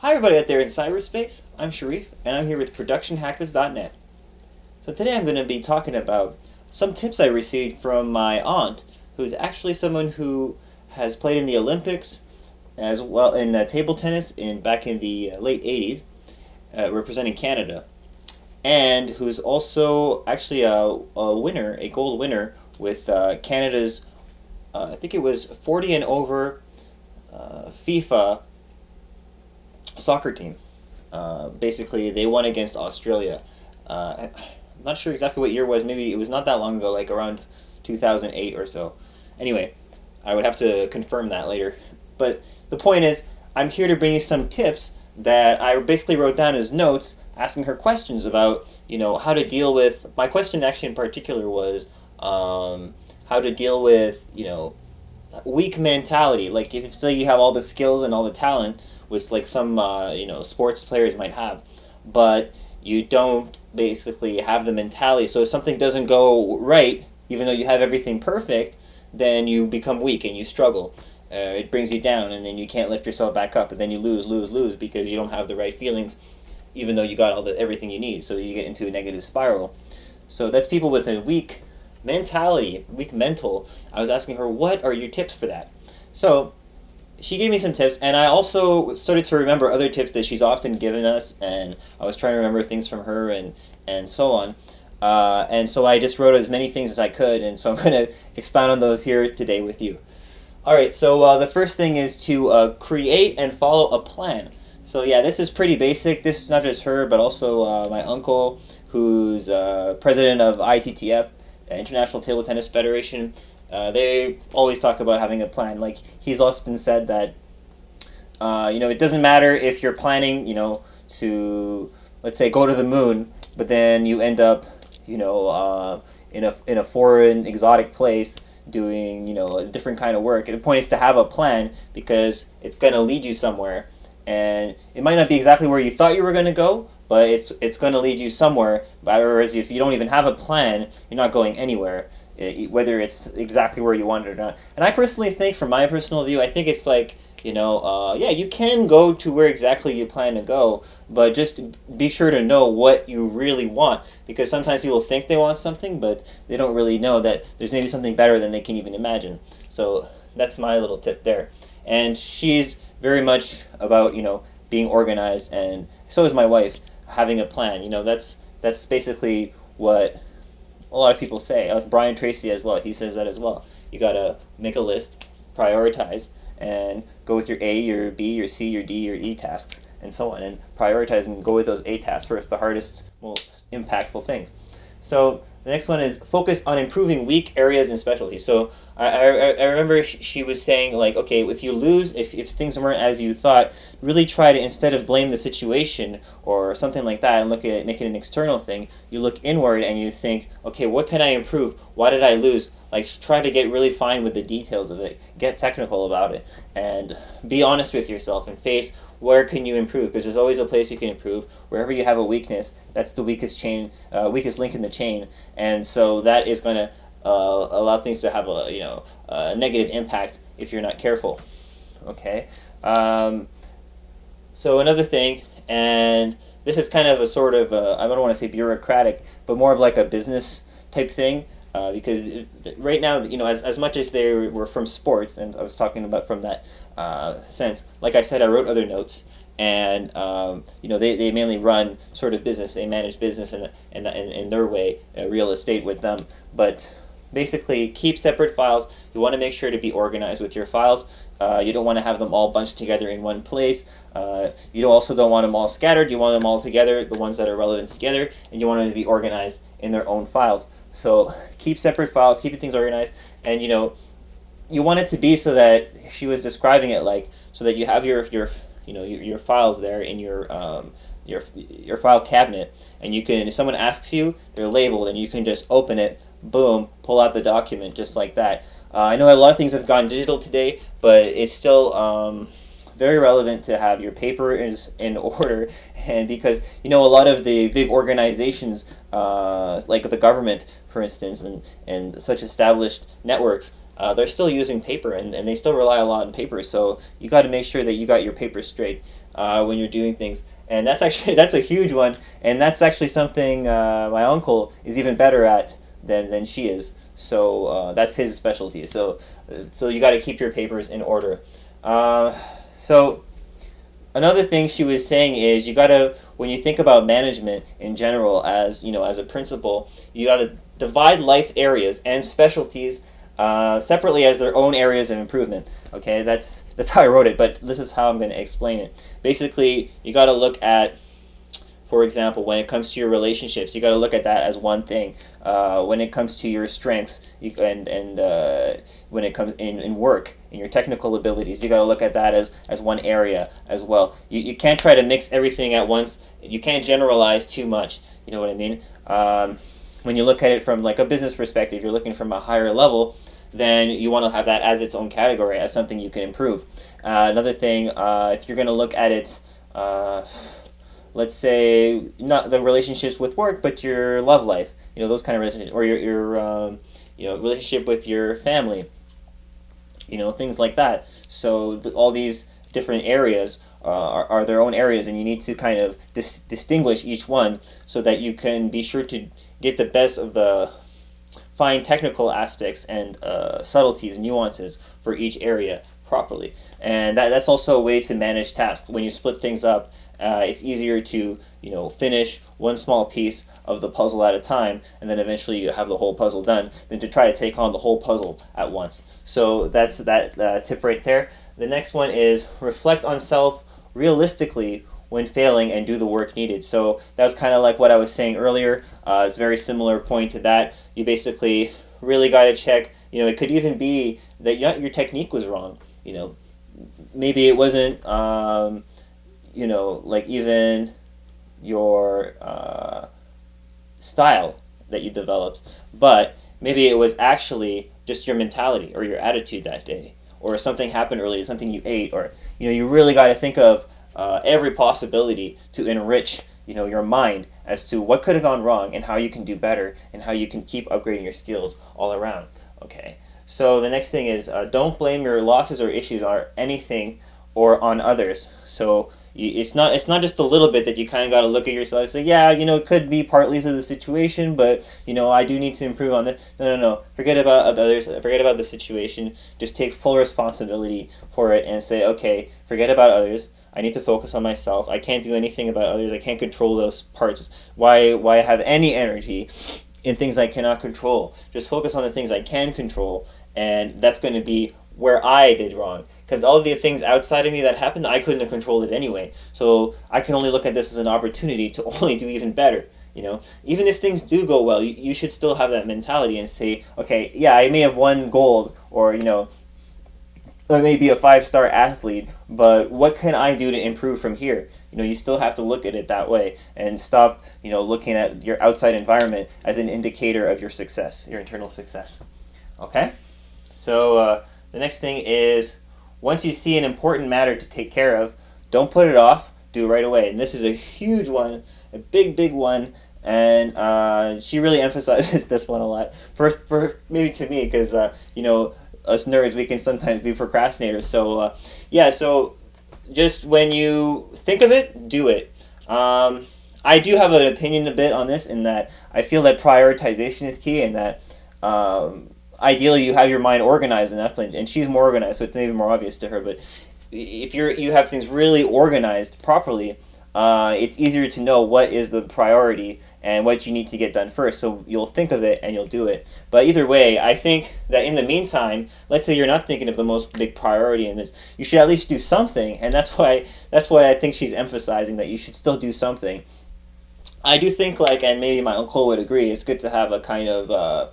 Hi everybody out there in cyberspace, I'm Sharif, and I'm here with productionhackers.net. So today I'm going to be talking about some tips I received from my aunt, who's actually someone who has played in the Olympics, as well in table tennis back in the late 80s, representing Canada, and who's also actually a winner, a gold winner, with Canada's, I think it was 40 and over FIFA soccer team. Basically, they won against Australia. I'm not sure exactly what year it was. Maybe it was not that long ago, like around 2008 or so. Anyway, I would have to confirm that later. But the point is, I'm here to bring you some tips that I basically wrote down as notes, asking her questions about, how to deal with. My question actually in particular was how to deal with, weak mentality. Like if say you have all the skills and all the talent, which like some sports players might have, but you don't basically have the mentality. So if something doesn't go right, even though you have everything perfect, then you become weak and you struggle. It brings you down, and then you can't lift yourself back up, and then you lose because you don't have the right feelings, even though you got everything you need. So you get into a negative spiral. So that's people with a weak mentality, weak mental. I was asking her, what are your tips for that? So she gave me some tips, and I also started to remember other tips that she's often given us, and I was trying to remember things from her and so on. And so I just wrote as many things as I could, and so I'm going to expound on those here today with you. All right, so the first thing is to create and follow a plan. So yeah, this is pretty basic. This is not just her, but also my uncle, who's president of ITTF, International Table Tennis Federation. They always talk about having a plan. Like he's often said that, it doesn't matter if you're planning, to, let's say, go to the moon, but then you end up, in a foreign, exotic place doing, a different kind of work. The point is to have a plan because it's going to lead you somewhere, and it might not be exactly where you thought you were going to go, but it's going to lead you somewhere. Whereas if you don't even have a plan, you're not going anywhere, whether it's exactly where you want it or not. And I personally think, from my personal view, I think it's like, yeah, you can go to where exactly you plan to go, but just be sure to know what you really want, because sometimes people think they want something, but they don't really know that there's maybe something better than they can even imagine. So that's my little tip there. And she's very much about, being organized, and so is my wife, having a plan. That's basically what a lot of people say. Brian Tracy as well, he says that as well. You gotta make a list, prioritize, and go with your A, your B, your C, your D, your E tasks, and so on, and prioritize and go with those A tasks first, the hardest, most impactful things. So the next one is focus on improving weak areas and specialties. So I remember she was saying, like, okay, if you lose, if things weren't as you thought, really try to, instead of blame the situation or something like that and look at it, make it an external thing, you look inward and you think, okay, what can I improve? Why did I lose? Like, try to get really fine with the details of it, get technical about it, and be honest with yourself and face where can you improve, because there's always a place you can improve. Wherever you have a weakness, that's the weakest link in the chain, and so that is going to allow things to have a negative impact if you're not careful. Okay. So another thing, and this is kind of a sort of I don't want to say bureaucratic, but more of like a business type thing. Because right now, as much as they were from sports, and I was talking about from that sense, like I said, I wrote other notes, and they mainly run sort of business, they manage business in their way, real estate with them, but basically keep separate files. You want to make sure to be organized with your files. You don't want to have them all bunched together in one place. You also don't want them all scattered. You want them all together, the ones that are relevant together, and you want them to be organized in their own files. So keep separate files, keep things organized, and you want it to be so that she was describing it like, so that you have your files there in your file cabinet, and you can, if someone asks you, they're labeled, and you can just open it, boom, pull out the document just like that. I know a lot of things have gone digital today, but it's still very relevant to have your paper is in order, and because a lot of the big organizations, like the government, for instance, and such established networks, they're still using paper, and they still rely a lot on paper. So you got to make sure that you got your paper straight when you're doing things. And that's actually that's a huge one, and that's actually something my uncle is even better at than she is. So that's his specialty. So you got to keep your papers in order. So another thing she was saying is you gotta, when you think about management in general, as as a principal, you gotta divide life areas and specialties separately as their own areas of improvement. Okay, that's how I wrote it, but this is how I'm going to explain it. Basically, you got to look at, for example, when it comes to your relationships, you got to look at that as one thing. When it comes to your strengths, and when it comes in work, in your technical abilities, you got to look at that as one area as well. You can't try to mix everything at once. You can't generalize too much. You know what I mean? When you look at it from like a business perspective, you're looking from a higher level, then you want to have that as its own category, as something you can improve. Another thing, if you're going to look at it, let's say not the relationships with work, but your love life, those kind of relationships, or your relationship with your family, things like that. So all these different areas are their own areas, and you need to kind of distinguish each one so that you can be sure to get the best of the fine technical aspects and subtleties and nuances for each area properly. And that's also a way to manage tasks. When you split things up, it's easier to finish one small piece of the puzzle at a time, and then eventually you have the whole puzzle done, than to try to take on the whole puzzle at once. So that's that tip right there. The next one is reflect on self realistically when failing and do the work needed. So that was kind of like what I was saying earlier. It's a very similar point to that. You basically really got to check. It could even be that your technique was wrong. Maybe it wasn't. Like even your style that you developed, but maybe it was actually just your mentality or your attitude that day, or something happened earlier, something you ate, or you really got to think of every possibility to enrich your mind as to what could have gone wrong and how you can do better and how you can keep upgrading your skills all around. Okay, so the next thing is don't blame your losses or issues on anything or on others. So it's not just a little bit that you kind of got to look at yourself and say, yeah, it could be partly to the situation, but I do need to improve on this. No. Forget about others. Forget about the situation. Just take full responsibility for it and say, okay, forget about others. I need to focus on myself. I can't do anything about others. I can't control those parts. Why have any energy in things I cannot control? Just focus on the things I can control, and that's going to be where I did wrong. Because all the things outside of me that happened, I couldn't have controlled it anyway. So I can only look at this as an opportunity to only do even better. Even if things do go well, you should still have that mentality and say, okay, yeah, I may have won gold, or I may be a 5-star athlete, but what can I do to improve from here? You still have to look at it that way and stop, looking at your outside environment as an indicator of your success, your internal success. Okay? So the next thing is, once you see an important matter to take care of, don't put it off, do it right away. And this is a huge one, a big one, and she really emphasizes this one a lot. First, maybe to me, because, us nerds, we can sometimes be procrastinators. So, so just when you think of it, do it. I do have an opinion a bit on this, in that I feel that prioritization is key, and that ideally you have your mind organized enough, and she's more organized, so it's maybe more obvious to her, but if you have things really organized properly, it's easier to know what is the priority and what you need to get done first, so you'll think of it and you'll do it. But either way, I think that in the meantime, let's say you're not thinking of the most big priority in this, you should at least do something, and that's why I think she's emphasizing that you should still do something. I do think, and maybe my uncle would agree, it's good to have a kind of,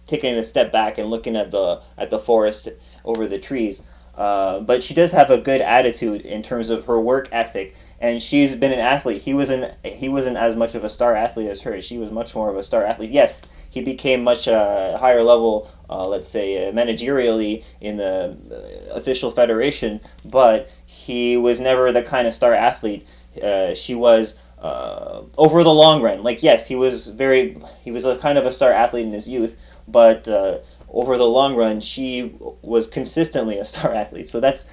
taking a step back and looking at the forest over the trees. But she does have a good attitude in terms of her work ethic, and she's been an athlete. He wasn't as much of a star athlete as her. She was much more of a star athlete. Yes, he became much higher level, let's say managerially in the official federation, but he was never the kind of star athlete she was over the long run. Yes, he was a kind of a star athlete in his youth, but over the long run, she was consistently a star athlete. So that's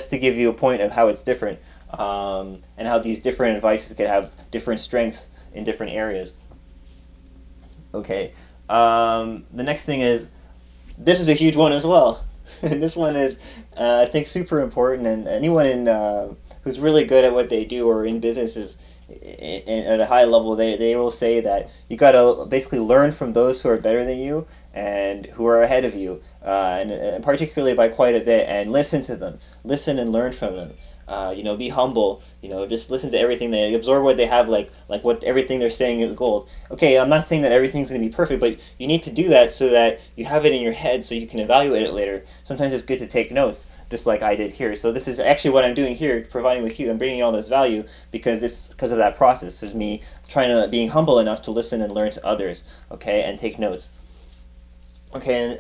to give you a point of how it's different, and how these different advices can have different strengths in different areas. Okay. The next thing is, this is a huge one as well. And this one is, I think, super important, and anyone who's really good at what they do or in business is at a high level, they will say that you got to basically learn from those who are better than you and who are ahead of you, and particularly by quite a bit, and listen to them, listen and learn from them. Be humble. Just listen to everything they absorb, what they have, like what everything they're saying is gold. Okay, I'm not saying that everything's going to be perfect, but you need to do that so that you have it in your head so you can evaluate it later. Sometimes it's good to take notes, just like I did here. So this is actually what I'm doing here, providing with you. I'm bringing all this value because of that process. It's me being humble enough to listen and learn to others. Okay, and take notes. Okay,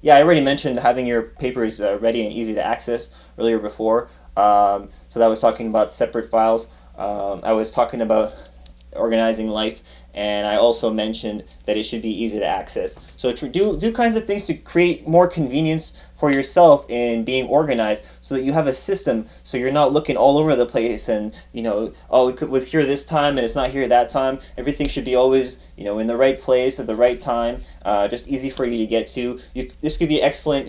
yeah, I already mentioned having your papers ready and easy to access earlier before. So that was talking about separate files. I was talking about organizing life, and I also mentioned that it should be easy to access. So do kinds of things to create more convenience for yourself in being organized, so that you have a system, so you're not looking all over the place and oh, it was here this time and it's not here that time. Everything should be always in the right place at the right time, just easy for you to get to. This could be excellent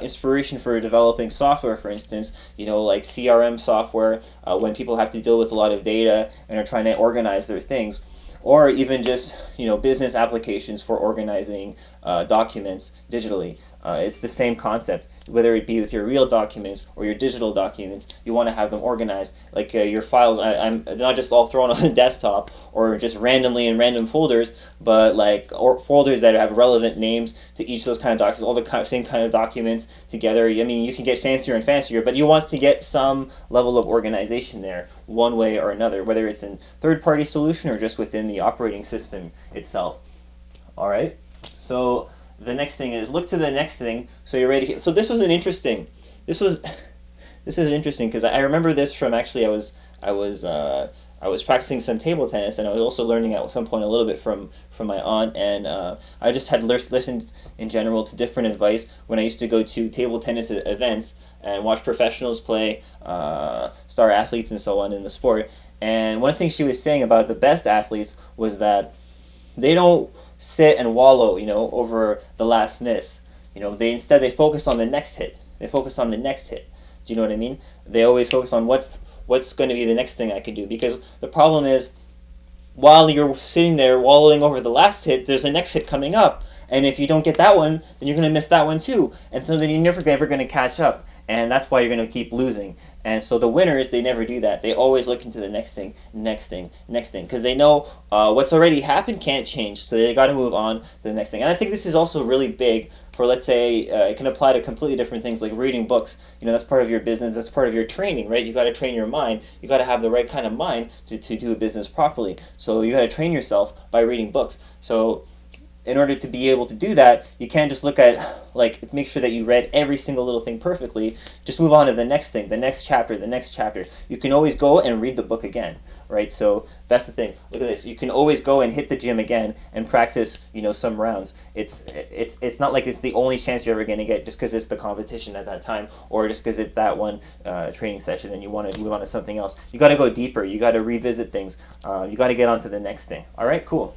inspiration for developing software, for instance, like CRM software, when people have to deal with a lot of data and are trying to organize their things. Or even just business applications for organizing documents digitally. It's the same concept. Whether it be with your real documents or your digital documents, you want to have them organized. Like your files, I'm not just all thrown on the desktop or just randomly in random folders, but or folders that have relevant names to each of those kind of documents, all the same kind of documents together. I mean, you can get fancier and fancier, but you want to get some level of organization there, one way or another, whether it's in third-party solution or just within the operating system itself. All right, so the next thing is look to the next thing. So you're ready. So this is interesting because I remember this from actually I was practicing some table tennis, and I was also learning at some point a little bit from my aunt, and I just had listened in general to different advice when I used to go to table tennis events and watch professionals play, star athletes and so on in the sport. And one thing she was saying about the best athletes was that they don't sit and wallow, over the last miss. They focus on the next hit. They focus on the next hit. Do you know what I mean? They always focus on what's going to be the next thing I can do, because the problem is, while you're sitting there wallowing over the last hit, there's a next hit coming up, and if you don't get that one, then you're going to miss that one too, and so then you're never ever going to catch up, and that's why you're going to keep losing. And so the winners, they never do that. They always look into the next thing, because they know what's already happened can't change, so they got to move on to the next thing. And I think this is also really big for, let's say, it can apply to completely different things like reading books. That's part of your business, that's part of your training, right? You got to train your mind. You got to have the right kind of mind to do a business properly. So you got to train yourself by reading books. So in order to be able to do that, you can't just look at, make sure that you read every single little thing perfectly. Just move on to the next thing, the next chapter, the next chapter. You can always go and read the book again, right? So that's the thing. Look at this. You can always go and hit the gym again and practice, some rounds. It's not like it's the only chance you're ever going to get just because it's the competition at that time, or just because it's that one training session and you want to move on to something else. You got to go deeper. You got to revisit things. You got to get on to the next thing. All right, cool.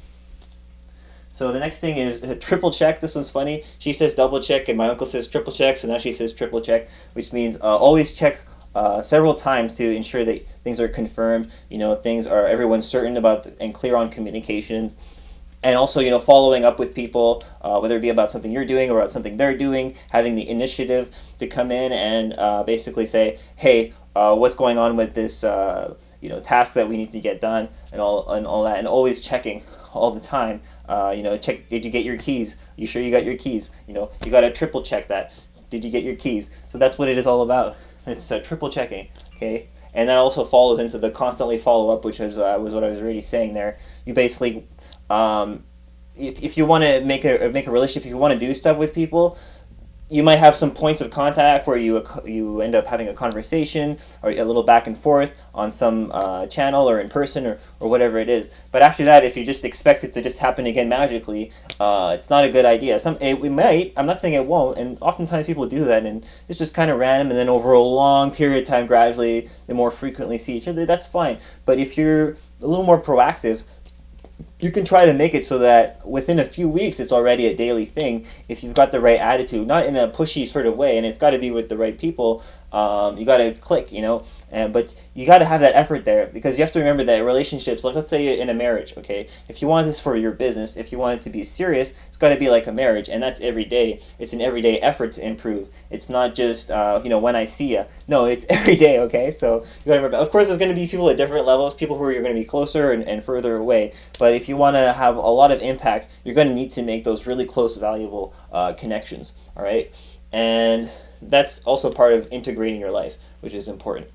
So the next thing is triple check. This one's funny. She says double check, and my uncle says triple check, so now she says triple check, which means always check several times to ensure that things are confirmed. Everyone's certain about and clear on communications. And also, following up with people, whether it be about something you're doing or about something they're doing, having the initiative to come in and basically say, hey, what's going on with this task that we need to get done, and all that, and always checking all the time. Check, did you get your keys? You sure you got your keys? You got to triple check that. Did you get your keys? So that's what it is all about. It's triple checking, okay? And that also follows into the constantly follow up, which was what I was already saying there. You basically, if you want to make a relationship, if you want to do stuff with people, you might have some points of contact where you end up having a conversation or a little back and forth on some channel or in person or whatever it is. But after that, if you just expect it to just happen again magically, it's not a good idea. We might. I'm not saying it won't, and oftentimes people do that, and it's just kind of random. And then over a long period of time, gradually, they more frequently see each other. That's fine. But if you're a little more proactive, you can try to make it so that within a few weeks it's already a daily thing if you've got the right attitude, not in a pushy sort of way, and it's got to be with the right people. You got to click, but you got to have that effort there, because you have to remember that relationships, like let's say you're in a marriage, okay? If you want this for your business, if you want it to be serious, it's got to be like a marriage, and that's every day. It's an everyday effort to improve. It's not just, when I see ya. No, it's every day, okay? So you got to remember, of course, there's going to be people at different levels, people who are going to be closer and further away, but if you want to have a lot of impact, you're going to need to make those really close, valuable connections, all right? And that's also part of integrating your life, which is important.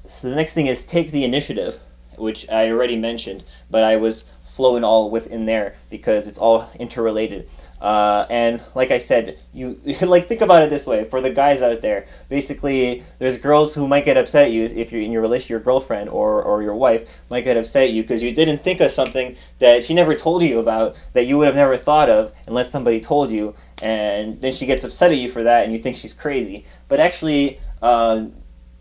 So the next thing is take the initiative, which I already mentioned, but I was flowing all within there because it's all interrelated. And like I said, you think about it this way, for the guys out there, basically there's girls who might get upset at you if you're in your relationship, your girlfriend or your wife might get upset at you because you didn't think of something that she never told you about, that you would have never thought of unless somebody told you, and then she gets upset at you for that and you think she's crazy. But actually,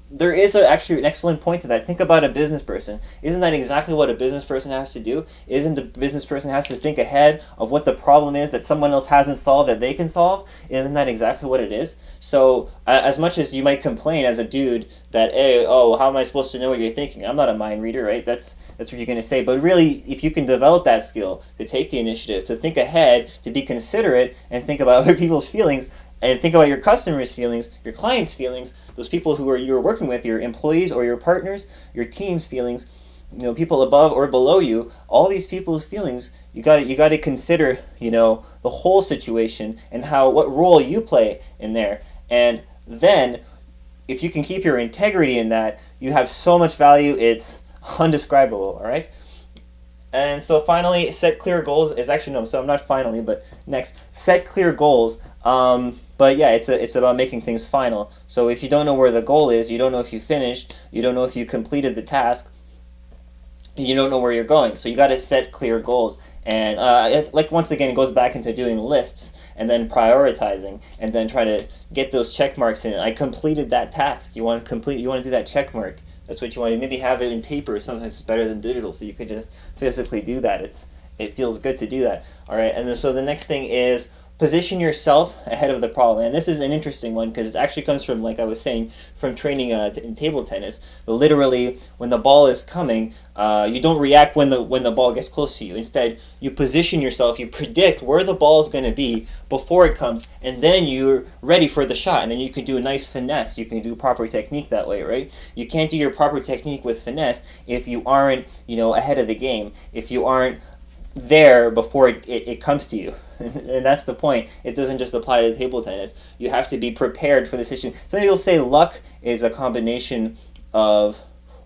there is actually an excellent point to that. Think about a business person. Isn't that exactly what a business person has to do? Isn't the business person has to think ahead of what the problem is that someone else hasn't solved that they can solve? Isn't that exactly what it is? So as much as you might complain as a dude that, hey, oh, how am I supposed to know what you're thinking? I'm not a mind reader, right? That's what you're going to say. But really, if you can develop that skill to take the initiative, to think ahead, to be considerate, and think about other people's feelings, and think about your customers' feelings, your clients' feelings, those people who you're working with, your employees or your partners, your team's feelings, people above or below you, all these people's feelings, you got to consider, the whole situation and what role you play in there. And then, if you can keep your integrity in that, you have so much value, it's undescribable, all right? And so finally, set clear goals is actually, no, so I'm not finally, but next, set clear goals. But yeah, it's about making things final. So if you don't know where the goal is, you don't know if you finished, you don't know if you completed the task, you don't know where you're going. So you got to set clear goals. And once again, it goes back into doing lists and then prioritizing and then try to get those check marks in. I completed that task. You want to do that check mark. That's what you want to maybe have it in paper. Sometimes it's better than digital, so you could just physically do that. It feels good to do that. All right, and so the next thing is position yourself ahead of the problem. And this is an interesting one because it actually comes from, like I was saying, from training in table tennis. But literally, when the ball is coming, you don't react when the ball gets close to you. Instead, you position yourself, you predict where the ball is going to be before it comes, and then you're ready for the shot. And then you can do a nice finesse. You can do proper technique that way, right? You can't do your proper technique with finesse if you aren't, ahead of the game. If you aren't there before it comes to you. And that's the point. It doesn't just apply to table tennis. You have to be prepared for the situation. Some people say luck is a combination of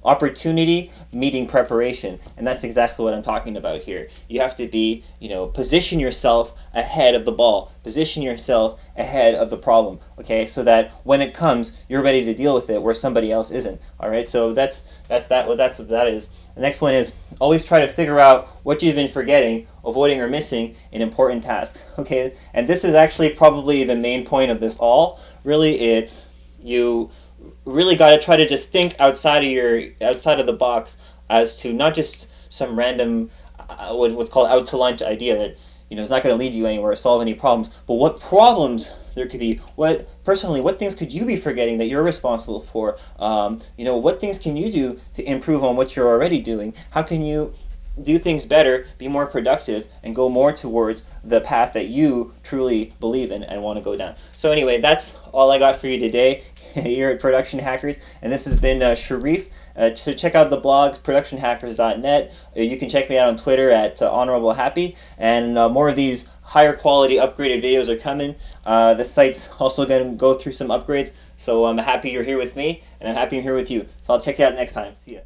opportunity meeting preparation, and that's exactly what I'm talking about here. You have to be, position yourself ahead of the ball, position yourself ahead of the problem, okay, so that when it comes, you're ready to deal with it where somebody else isn't. All right, so that's what that is. The next one is always try to figure out what you've been forgetting, avoiding, or missing in important tasks. Okay, and this is actually probably the main point of this all. Really, it's you really got to try to just think outside of the box as to not just some random what's called out to lunch idea that is not going to lead you anywhere, solve any problems, but what problems there could be. What things could you be forgetting that you're responsible for? What things can you do to improve on what you're already doing? How can you do things better, be more productive, and go more towards the path that you truly believe in and want to go down? So anyway, that's all I got for you today here at Production Hackers, and this has been Sharif. So check out the blog, productionhackers.net. You can check me out on Twitter at Honorable Happy, and more of these higher quality upgraded videos are coming. The site's also going to go through some upgrades, so I'm happy you're here with me, and I'm happy you're here with you. So I'll check you out next time. See ya.